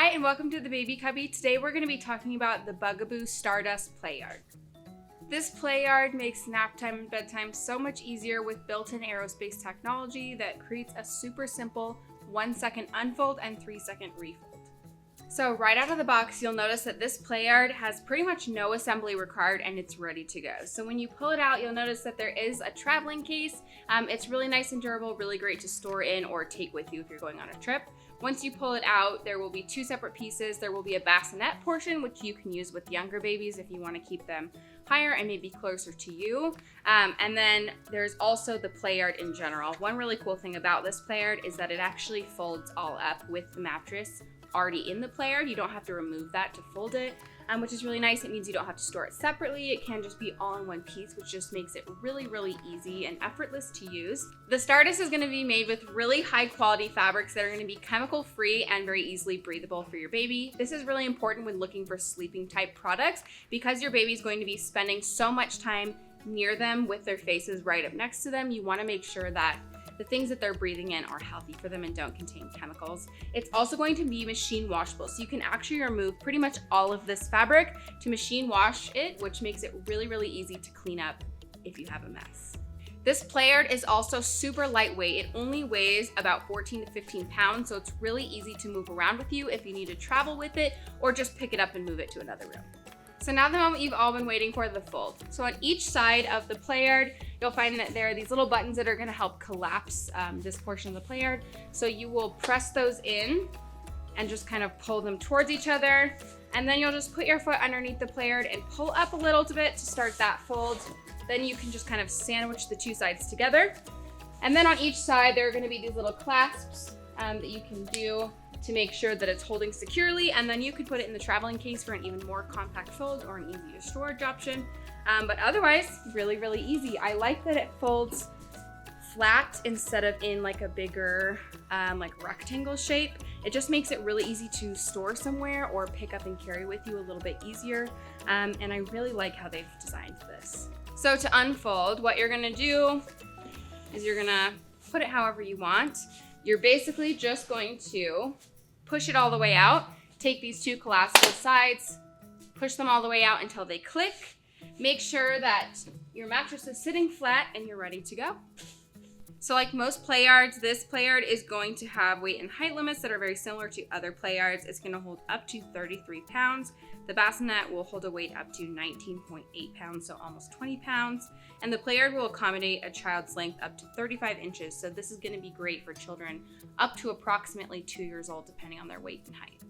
Hi and welcome to the Baby Cubby. Today we're going to be talking about the Bugaboo Stardust Playard. This Playard makes nap time and bedtime so much easier with built-in aerospace technology that creates a super simple 1-second unfold and 3-second refold. So right out of the box, you'll notice that this Playard has pretty much no assembly required and it's ready to go. So when you pull it out, you'll notice that there is a traveling case. It's really nice and durable, really great to store in or take with you if you're going on a trip. Once you pull it out, there will be two separate pieces. There will be a bassinet portion, which you can use with younger babies if you want to keep them higher and maybe closer to you. And then there's also the Playard in general. One really cool thing about this Playard is that it actually folds all up with the mattress already in the Playard. You don't have to remove that to fold it, which is really nice. It means you don't have to store it separately. It can just be all in one piece, which just makes it really, really easy and effortless to use. The Stardust is going to be made with really high quality fabrics that are going to be chemical free and very easily breathable for your baby. This is really important when looking for sleeping type products because your baby is going to be spending so much time near them with their faces right up next to them. You want to make sure that the things that they're breathing in are healthy for them and don't contain chemicals. It's also going to be machine washable, so you can actually remove pretty much all of this fabric to machine wash it, which makes it really, really easy to clean up if you have a mess. This Playard is also super lightweight. It only weighs about 14 to 15 pounds, so it's really easy to move around with you if you need to travel with it or just pick it up and move it to another room. So now the moment you've all been waiting for, the fold. So on each side of the Playard, you'll find that there are these little buttons that are going to help collapse this portion of the Playard. So you will press those in and just kind of pull them towards each other. And then you'll just put your foot underneath the Playard and pull up a little bit to start that fold. Then you can just kind of sandwich the two sides together. And then on each side, there are going to be these little clasps that you can do to make sure that it's holding securely, and then you could put it in the traveling case for an even more compact fold or an easier storage option. But otherwise, really, really easy. I like that it folds flat instead of in like a bigger like rectangle shape. It just makes it really easy to store somewhere or pick up and carry with you a little bit easier. And I really like how they've designed this. So to unfold, what you're gonna do is you're gonna put it however you want. You're basically just going to push it all the way out, take these two collapsible sides, push them all the way out until they click. Make sure that your mattress is sitting flat and you're ready to go. So like most Playards, this Playard is going to have weight and height limits that are very similar to other Playards. It's going to hold up to 33 pounds. The bassinet will hold a weight up to 19.8 pounds, so almost 20 pounds. And the Playard will accommodate a child's length up to 35 inches. So this is going to be great for children up to approximately 2 years old, depending on their weight and height.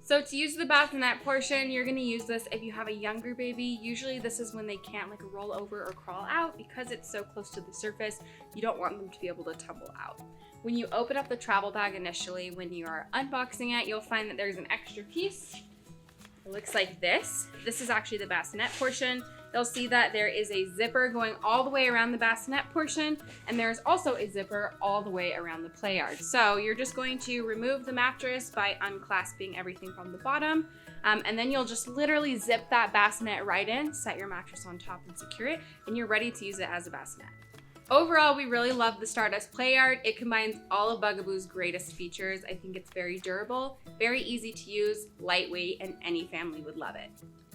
So to use the bassinet portion, you're going to use this if you have a younger baby. Usually this is when they can't like roll over or crawl out because it's so close to the surface. You don't want them to be able to tumble out. When you open up the travel bag initially, when you are unboxing it, you'll find that there's an extra piece. It looks like this. This is actually the bassinet portion. You'll see that there is a zipper going all the way around the bassinet portion, and there's also a zipper all the way around the Playard. So you're just going to remove the mattress by unclasping everything from the bottom, and then you'll just literally zip that bassinet right in, set your mattress on top and secure it, and you're ready to use it as a bassinet. Overall, we really love the Stardust Playard. It combines all of Bugaboo's greatest features. I think it's very durable, very easy to use, lightweight, and any family would love it.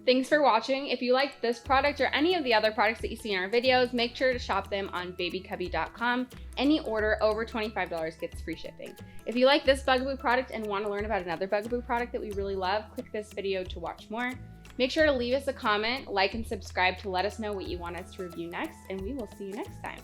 Thanks for watching. If you liked this product or any of the other products that you see in our videos, make sure to shop them on babycubby.com. Any order over $25 gets free shipping. If you like this Bugaboo product and want to learn about another Bugaboo product that we really love, click this video to watch more. Make sure to leave us a comment, like, and subscribe to let us know what you want us to review next, and we will see you next time.